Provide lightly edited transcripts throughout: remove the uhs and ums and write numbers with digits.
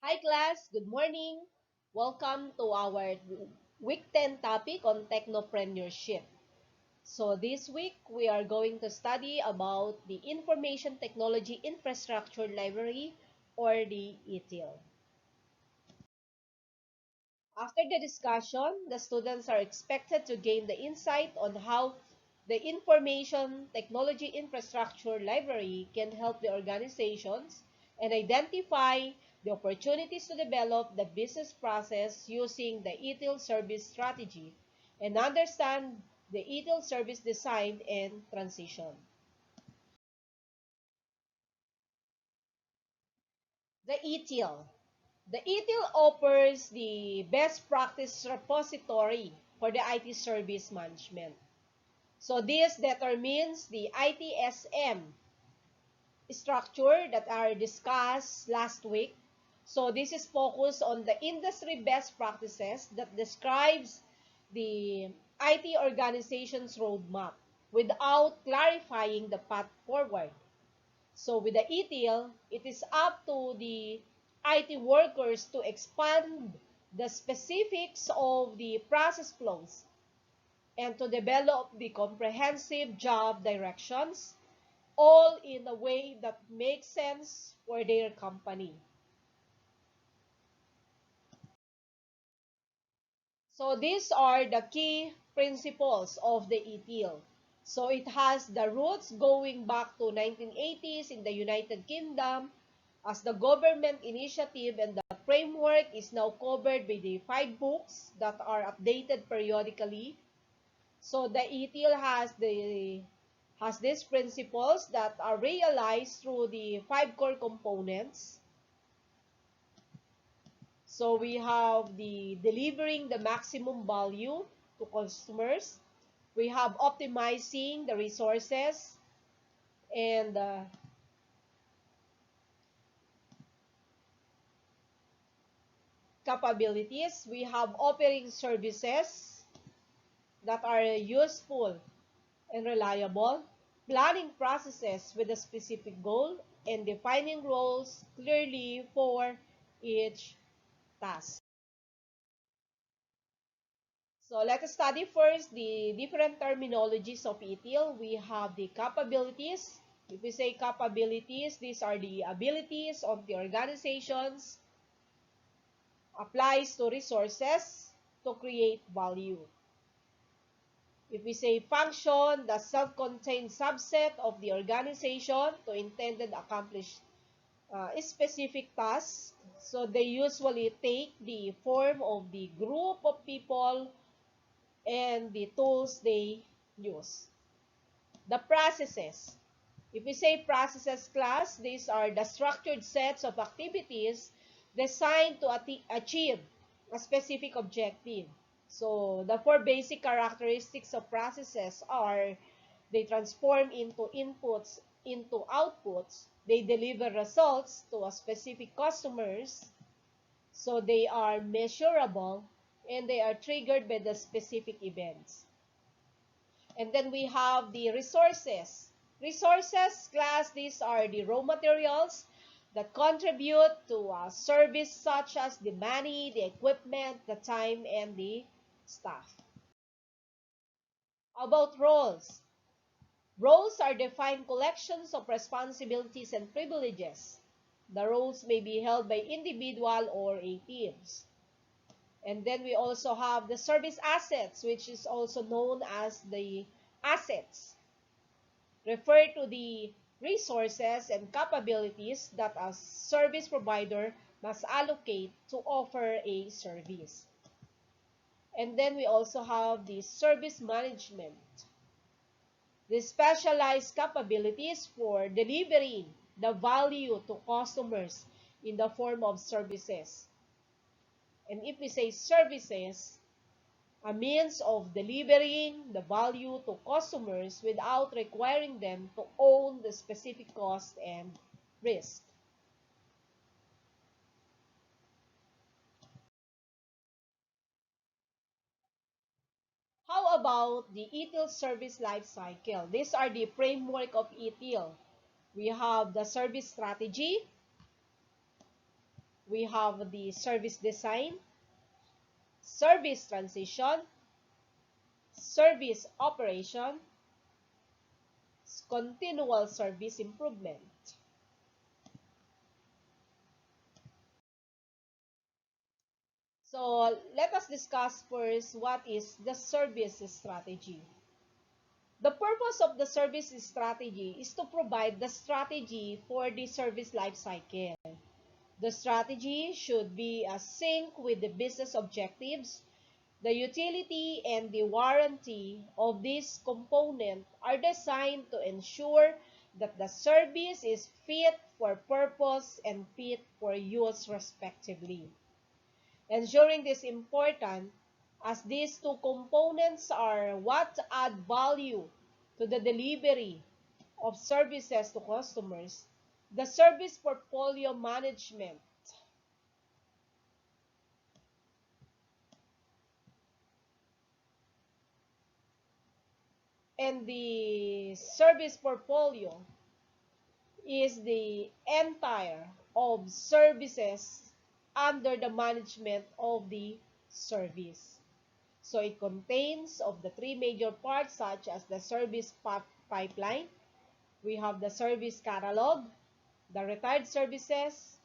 Hi class, good morning. Welcome to our week 10 topic on technopreneurship. So this week we are going to study about the Information Technology Infrastructure Library or the ITIL. After the discussion, the students are expected to gain the insight on how the Information Technology Infrastructure Library can help the organizations and identify the opportunities to develop the business process using the ITIL service strategy and understand the ITIL service design and transition. The ITIL. The ITIL offers the best practice repository for the IT service management. So this determines the ITSM structure that are discussed last week. So this is focused on the industry best practices that describes the IT organization's roadmap without clarifying the path forward. So with the ETL, it is up to the IT workers to expand the specifics of the process flows and to develop the comprehensive job directions, all in a way that makes sense for their company. So these are the key principles of the ETL. So it has the roots going back to 1980s in the United Kingdom as the government initiative, and the framework is now covered by the 5 books that are updated periodically. So the ETL has these principles that are realized through the 5 core components. So we have the delivering the maximum value to customers. We have optimizing the resources and capabilities. We have offering services that are useful and reliable, planning processes with a specific goal, and defining roles clearly for each task. So let us study first the different terminologies of ETL. We have the capabilities. If we say capabilities, these are the abilities of the organizations, applies to resources to create value. If we say function, the self-contained subset of the organization to intended accomplish a specific task. So they usually take the form of the group of people and the tools they use. The processes. If we say processes class, these are the structured sets of activities designed to achieve a specific objective. So the 4 basic characteristics of processes are they transform into inputs into outputs, they deliver results to a specific customers, so they are measurable, and they are triggered by the specific events. And then we have the resources. Resources class, these are the raw materials that contribute to a service such as the money, the equipment, the time, and the staff. About roles. Roles are defined collections of responsibilities and privileges. The roles may be held by individual or a teams. And then we also have the service assets, which is also known as the assets. Refer to the resources and capabilities that a service provider must allocate to offer a service. And then we also have the service management. The specialized capabilities for delivering the value to customers in the form of services. And if we say services, a means of delivering the value to customers without requiring them to own the specific cost and risk. How about the ETIL service life cycle? These are the framework of ETIL. We have the service strategy, We have the service design, service transition, service operation, continual service improvement. So let us discuss first what is the service strategy. The purpose of the service strategy is to provide the strategy for the service life cycle. The strategy should be a sync with the business objectives. The utility and the warranty of this component are designed to ensure that the service is fit for purpose and fit for use respectively. Ensuring this important as these two components are what add value to the delivery of services to customers. The service portfolio management and the service portfolio is the entire of services under the management of the service. So it contains of the three major parts such as the service pipeline, we have the service catalog, the retired services,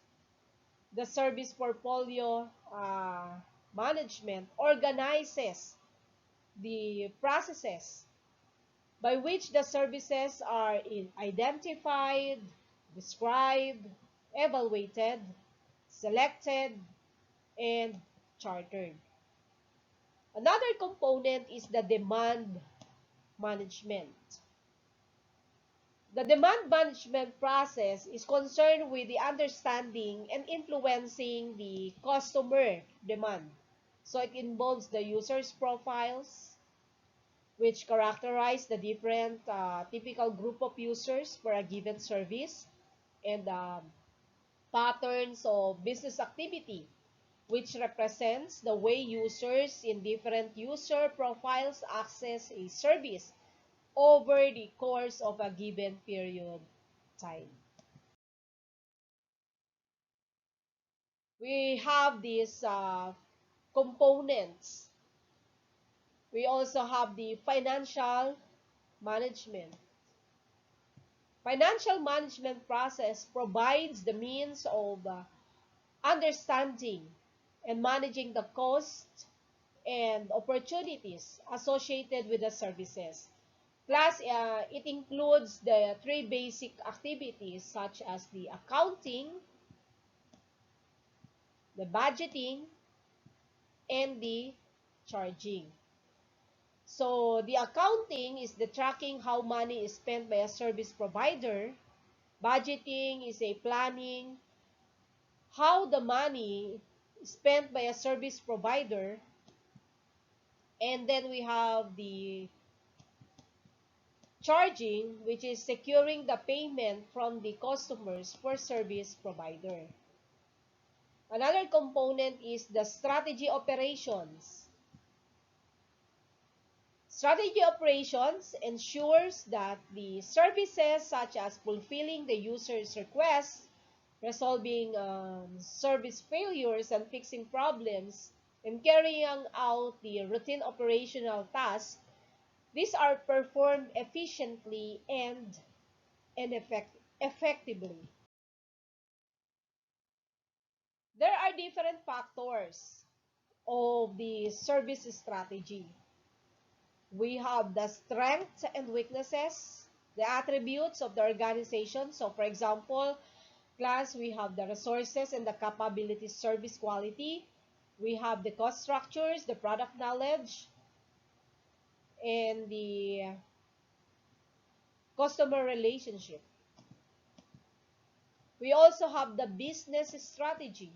the service portfolio management organizes the processes by which the services are identified, described, evaluated, selected, and chartered. Another component is the demand management. The demand management process is concerned with the understanding and influencing the customer demand. So it involves the user's profiles, which characterize the different typical group of users for a given service, and patterns of business activity, which represents the way users in different user profiles access a service over the course of a given period time. We have these components. We also have the financial management. Financial management process provides the means of understanding and managing the cost and opportunities associated with the services. Plus, it includes the three basic activities such as the accounting, the budgeting, and the charging. So, the accounting is the tracking how money is spent by a service provider. Budgeting is a planning how the money is spent by a service provider. And then we have the charging, which is securing the payment from the customers for service provider. Another component is the strategy operations. Strategy operations ensures that the services such as fulfilling the user's requests, resolving service failures and fixing problems, and carrying out the routine operational tasks, these are performed efficiently and effectively. There are different factors of the service strategy. We have the strengths and weaknesses, the attributes of the organization. So, for example, class, we have the resources and the capabilities, service quality. We have the cost structures, the product knowledge, and the customer relationship. We also have the business strategy.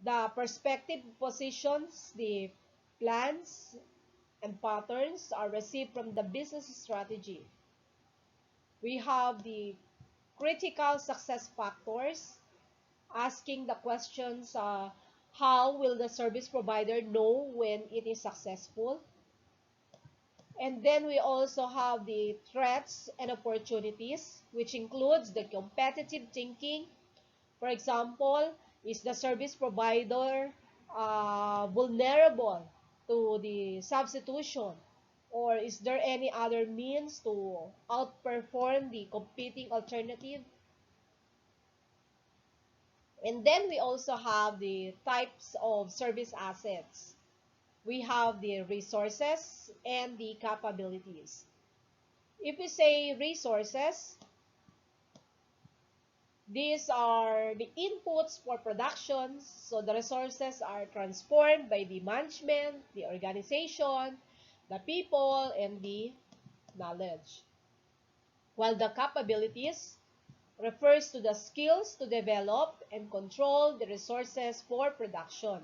The perspective positions, the plans and patterns are received from the business strategy. We have the critical success factors, asking the questions, how will the service provider know when it is successful? And then we also have the threats and opportunities, which includes the competitive thinking. For example, Is the service provider vulnerable to the substitution? Or is there any other means to outperform the competing alternative? And then we also have the types of service assets. We have the resources and the capabilities. If we say resources, these are the inputs for productions. So the resources are transformed by the management, the organization, the people, and the knowledge. While the capabilities refers to the skills to develop and control the resources for production.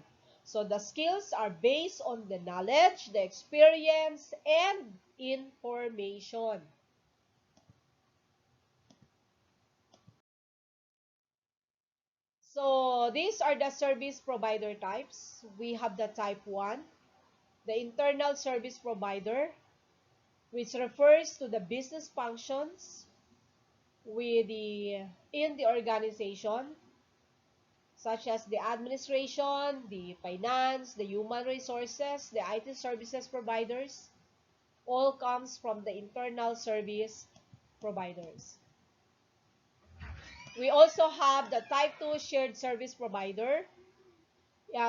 So the skills are based on the knowledge, the experience, and information. So these are the service provider types. We have the type 1, the internal service provider, which refers to the business functions in the organization, such as the administration, the finance, the human resources, the IT services providers, all comes from the internal service providers. We also have the type 2 shared service provider.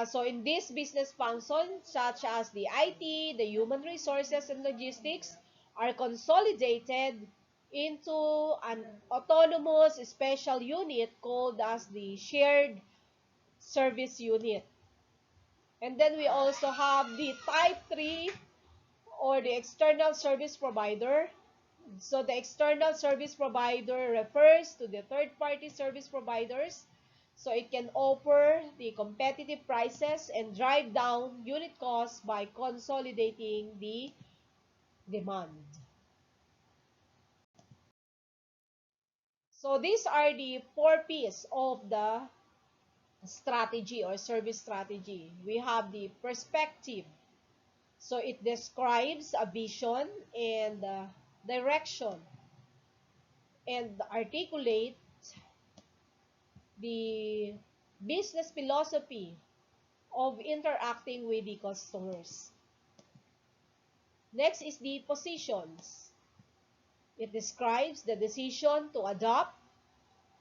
So in this business function, such as the IT, the human resources, and logistics, are consolidated into an autonomous special unit called as the shared service unit. And then we also have the type 3 or the external service provider. So the external service provider refers to the third-party service providers. So it can offer the competitive prices and drive down unit costs by consolidating the demand. So these are the 4 P's of the strategy or service strategy. We have the perspective. So it describes a vision and direction and articulate the business philosophy of interacting with the customers. Next is the positions. It describes the decision to adopt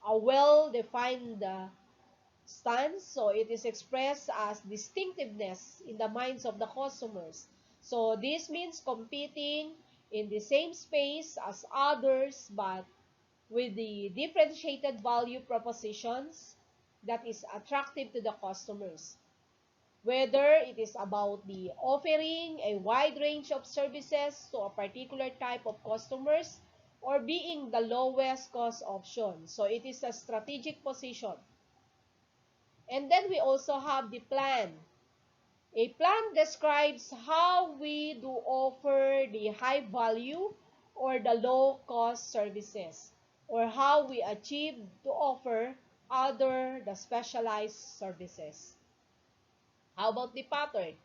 a well-defined stance. So it is expressed as distinctiveness in the minds of the customers. So this means competing in the same space as others, but with the differentiated value propositions that is attractive to the customers. Whether it is about the offering a wide range of services to a particular type of customers or being the lowest cost option. So it is a strategic position. And then we also have the plan. A plan describes how we do offer the high value or the low cost services, or how we achieve to offer other the specialized services. How about the pattern?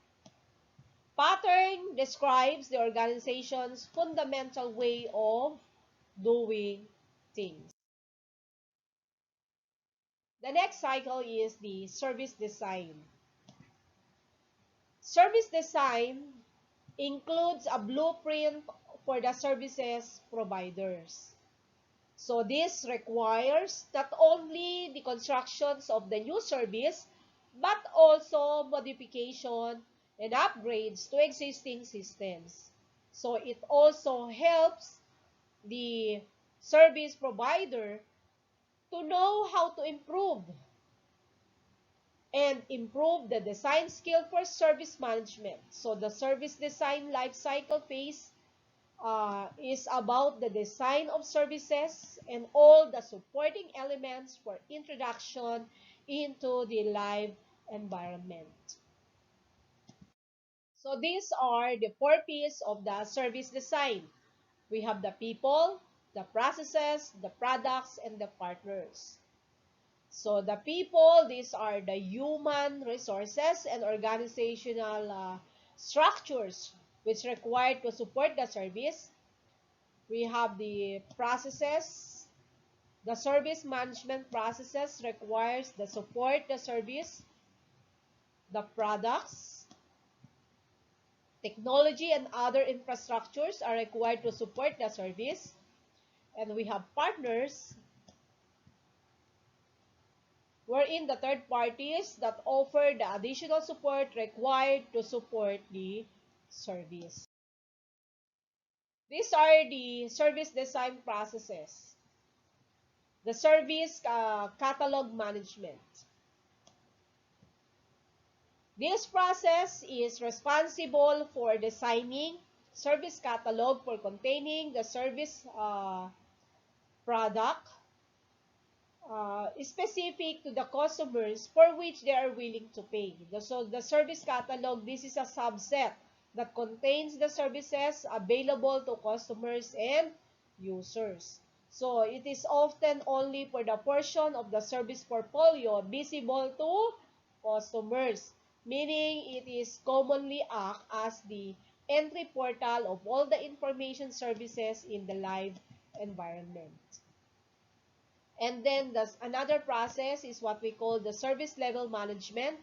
Pattern describes the organization's fundamental way of doing things. The next cycle is the service design. Service design includes a blueprint for the services providers. So this requires not only the constructions of the new service, but also modification and upgrades to existing systems. So it also helps the service provider to know how to improve the design skill for service management. So the service design life cycle phase is about the design of services and all the supporting elements for introduction into the live environment. So these are the 4 P's of the service design. We have the people, the processes, the products, and the partners. So the people, these are the human resources and organizational structures which required to support the service. We have the processes. The service management processes requires the support, the service, the products, technology, and other infrastructures are required to support the service. And we have partners, wherein the third parties that offer the additional support required to support the service. These are the service design processes. The service catalog management. This process is responsible for designing service catalog for containing the service product specific to the customers for which they are willing to pay. So the service catalog, this is a subset that contains the services available to customers and users. So it is often only for the portion of the service portfolio visible to customers, meaning it is commonly act as the entry portal of all the information services in the live environment. And then another process is what we call the service level management.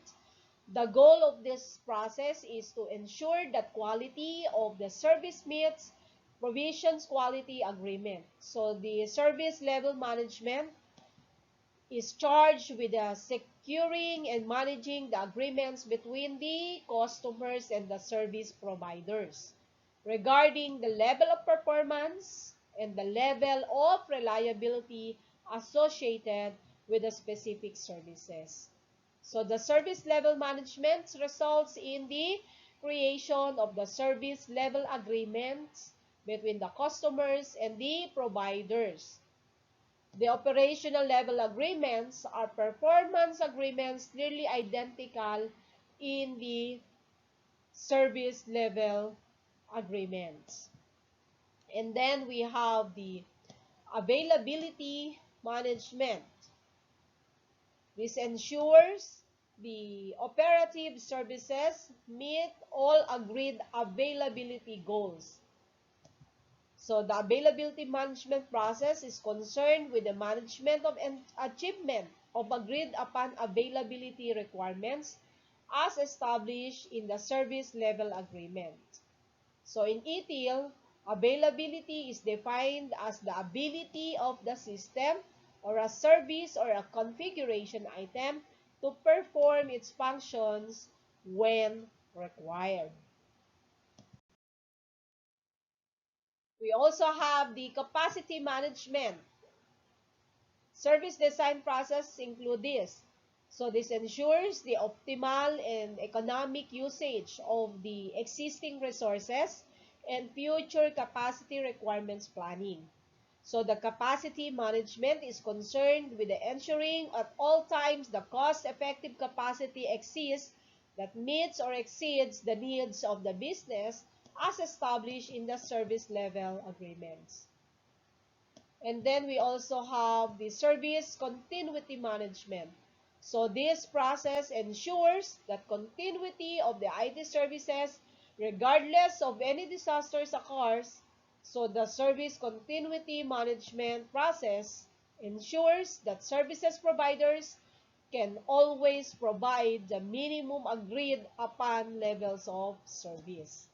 The goal of this process is to ensure that quality of the service meets provisions quality agreement. So the service level management is charged with securing and managing the agreements between the customers and the service providers regarding the level of performance and the level of reliability associated with the specific services. So the service level management results in the creation of the service level agreements between the customers and the providers. The operational level agreements are performance agreements nearly identical in the service level agreements. And then we have the availability management. This ensures the operative services meet all agreed availability goals. So the availability management process is concerned with the management of achievement of agreed upon availability requirements as established in the service level agreement. So in ITIL, availability is defined as the ability of the system or a service or a configuration item to perform its functions when required. We also have the capacity management. Service design process include this. So this ensures the optimal and economic usage of the existing resources and future capacity requirements planning. So the capacity management is concerned with the ensuring at all times the cost-effective capacity exists that meets or exceeds the needs of the business as established in the service level agreements. And then we also have the service continuity management. So this process ensures that continuity of the IT services regardless of any disasters occurs. So the service continuity management process ensures that services providers can always provide the minimum agreed upon levels of service.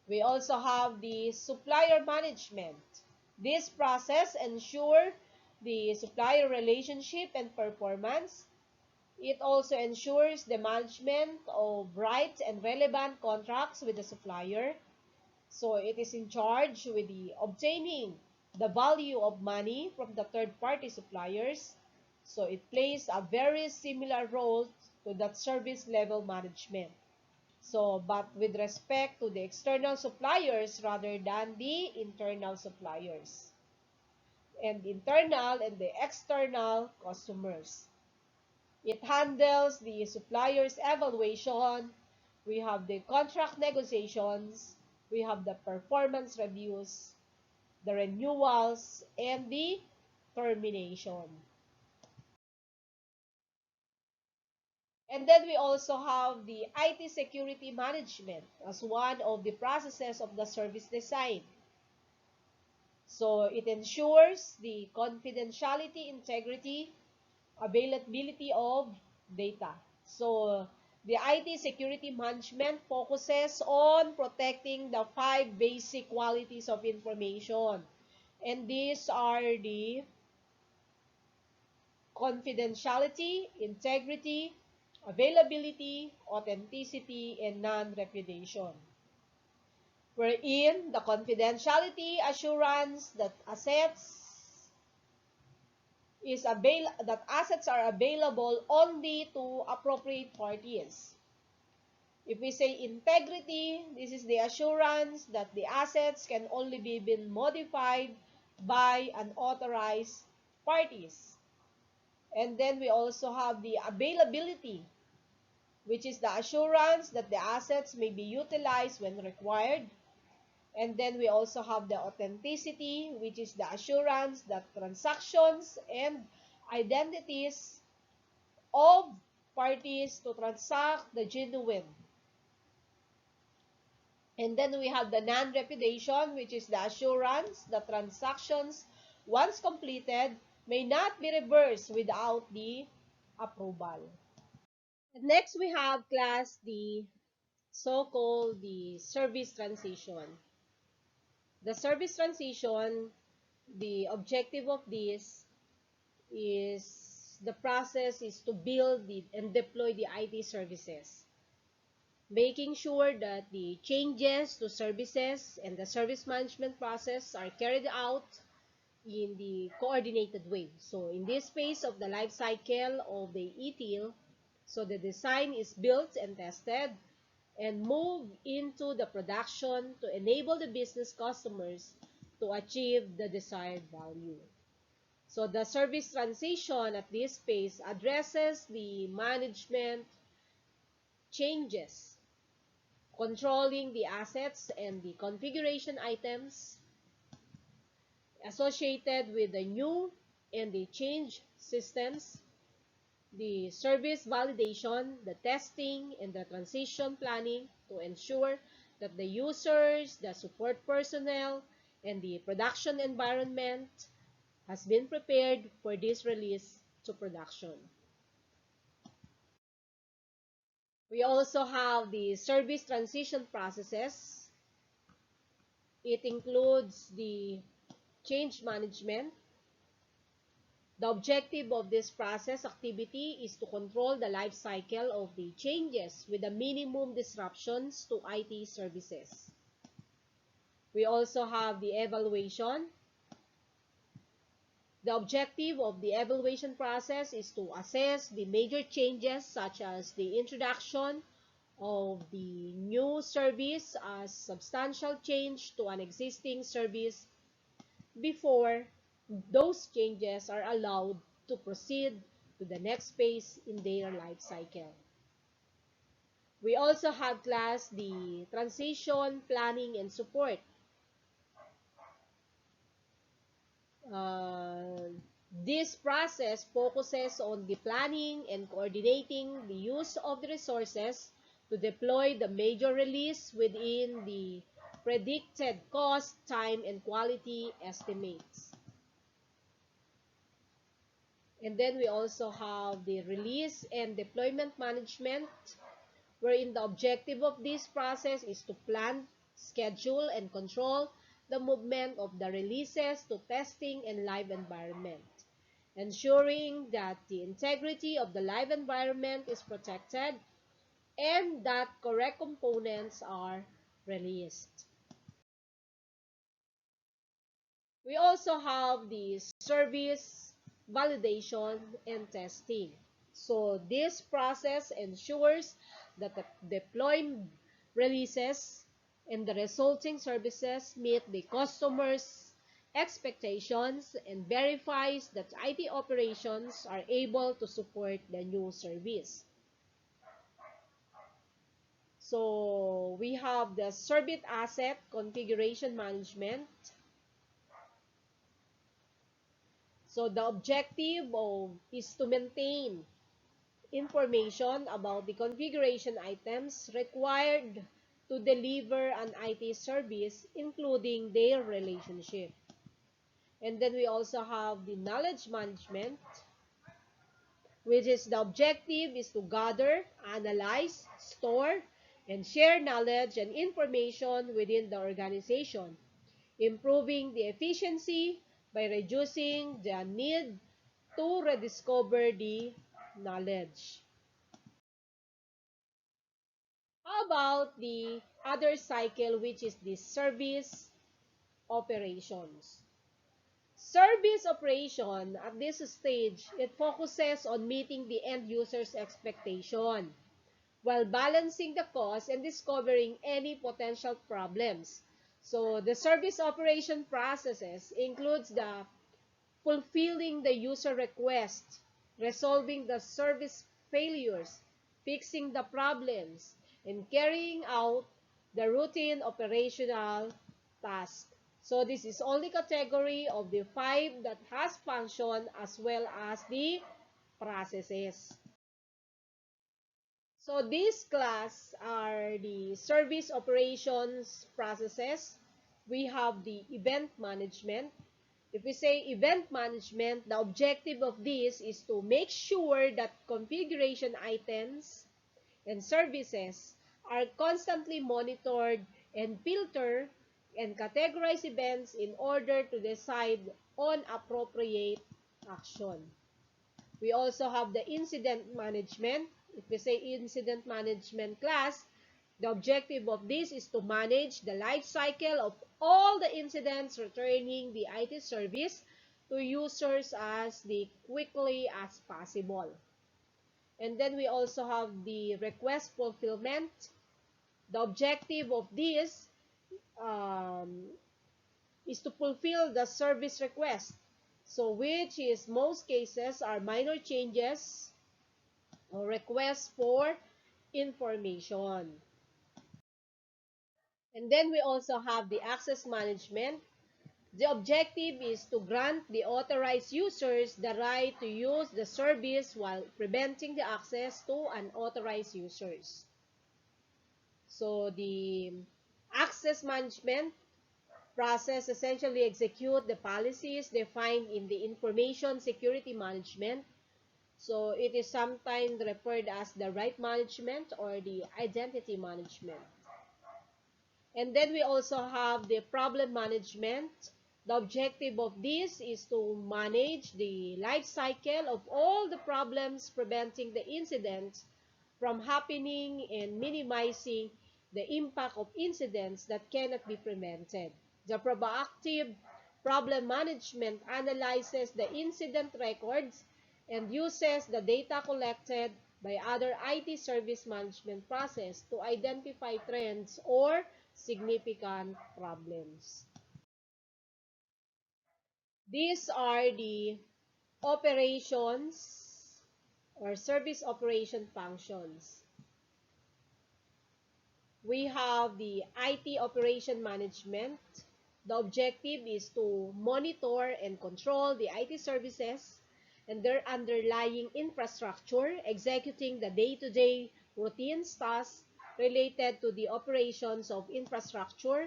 We also have the supplier management. This process ensures the supplier relationship and performance. It also ensures the management of rights and relevant contracts with the supplier. So it is in charge with the obtaining the value of money from the third-party suppliers. So it plays a very similar role to that service level management. So, but with respect to the external suppliers rather than the internal suppliers. And internal and the external customers. It handles the supplier's evaluation. We have the contract negotiations. We have the performance reviews, the renewals, and the termination. And then we also have the IT security management as one of the processes of the service design. So it ensures the confidentiality, integrity, availability of data. So the IT security management focuses on protecting the 5 basic qualities of information. And these are the confidentiality, integrity, availability, authenticity, and non-repudiation. Wherein the confidentiality assurance that assets are available only to appropriate parties. If we say integrity, this is the assurance that the assets can only be been modified by unauthorized parties. And then we also have the availability, which is the assurance that the assets may be utilized when required. And then we also have the authenticity, which is the assurance that transactions and identities of parties to transact the genuine. And then we have the non-repudiation, which is the assurance that transactions, once completed, may not be reversed without the approval. And next we have class the so-called the service transition. The service transition, the objective of this is the process is to build and deploy the IT services, making sure that the changes to services and the service management process are carried out in the coordinated way. So in this phase of the life cycle of the ITIL, so the design is built and tested and move into the production to enable the business customers to achieve the desired value. So the service transition at this phase addresses the management changes, controlling the assets and the configuration items associated with the new and the change systems, the service validation, the testing, and the transition planning to ensure that the users, the support personnel, and the production environment has been prepared for this release to production. We also have the service transition processes. It includes the change management. The objective of this process activity is to control the life cycle of the changes with the minimum disruptions to IT services. We also have the evaluation. The objective of the evaluation process is to assess the major changes such as the introduction of the new service as substantial change to an existing service before those changes are allowed to proceed to the next phase in their life cycle. We also have class the transition planning and support. This process focuses on the planning and coordinating the use of the resources to deploy the major release within the predicted cost, time, and quality estimates. And then we also have the release and deployment management, wherein the objective of this process is to plan, schedule, and control the movement of the releases to testing and live environment, ensuring that the integrity of the live environment is protected and that correct components are released. We also have the service validation and testing. So this process ensures that the deployed releases and the resulting services meet the customer's expectations and verifies that IT operations are able to support the new service. So we have the service asset configuration management. So the objective is to maintain information about the configuration items required to deliver an IT service, including their relationship. And then we also have the knowledge management, which is the objective is to gather, analyze, store, and share knowledge and information within the organization, improving the efficiency by reducing the need to rediscover the knowledge. How about the other cycle, which is the service operations? Service operation, at this stage, it focuses on meeting the end user's expectation while balancing the cost and discovering any potential problems. So the service operation processes includes the fulfilling the user request, resolving the service failures, fixing the problems, and carrying out the routine operational tasks. So this is only category of the 5 that has function as well as the processes. So this class are the service operations processes. We have the event management. If we say event management, the objective of this is to make sure that configuration items and services are constantly monitored and filter and categorize events in order to decide on appropriate action. We also have the incident management. If we say incident management class, the objective of this is to manage the life cycle of all the incidents returning the IT service to users as quickly as possible. And then we also have the request fulfillment. The objective of this is to fulfill the service request. So which is most cases are minor changes or requests for information. And then we also have the access management. The objective is to grant the authorized users the right to use the service while preventing the access to unauthorized users. So the access management process essentially execute the policies defined in the information security management. So it is sometimes referred as the right management or the identity management. And then we also have the problem management. The objective of this is to manage the life cycle of all the problems preventing the incidents from happening and minimizing the impact of incidents that cannot be prevented. The proactive problem management analyzes the incident records and uses the data collected by other IT service management process to identify trends or significant problems. These are the operations or service operation functions. We have the IT operation management. The objective is to monitor and control the IT services and their underlying infrastructure, executing the day-to-day routine tasks related to the operations of infrastructure.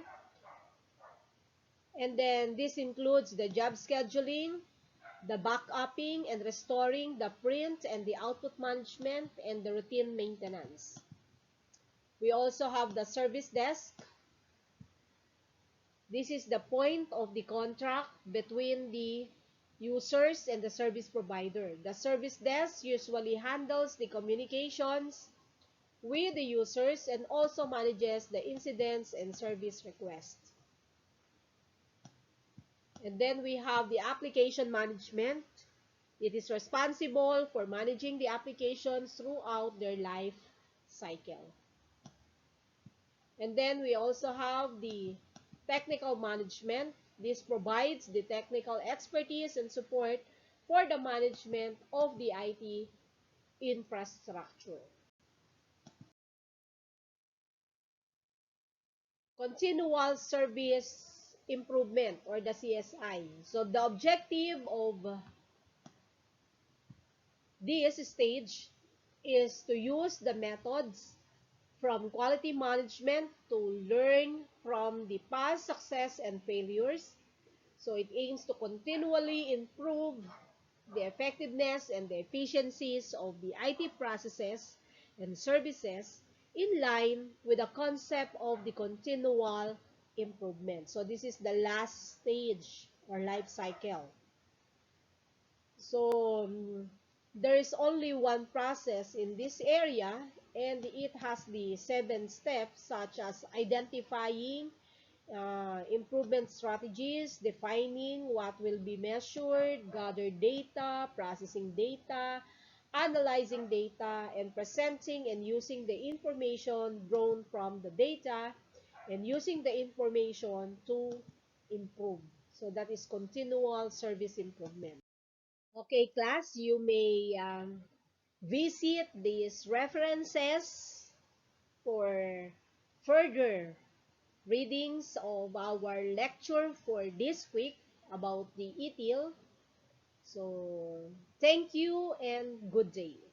And then this includes the job scheduling, the backupping and restoring, the print and the output management, and the routine maintenance. We also have the service desk. This is the point of the contract between the users and the service provider. The service desk usually handles the communications with the users and also manages the incidents and service requests. And then we have the application management. It is responsible for managing the applications throughout their life cycle. And then we also have the technical management. This provides the technical expertise and support for the management of the IT infrastructure. Continual service improvement or the CSI. So the objective of this stage is to use the methods from quality management to learn from the past success and failures. So it aims to continually improve the effectiveness and the efficiencies of the IT processes and services in line with the concept of the continual improvement. So this is the last stage or life cycle. So there is only one process in this area, and it has the 7 steps, such as identifying improvement strategies, defining what will be measured, gather data, processing data, analyzing data, and presenting and using the information drawn from the data, and using the information to improve. So that is continual service improvement. Okay, class, you may visit these references for further readings of our lecture for this week about the ITIL. So, thank you and good day.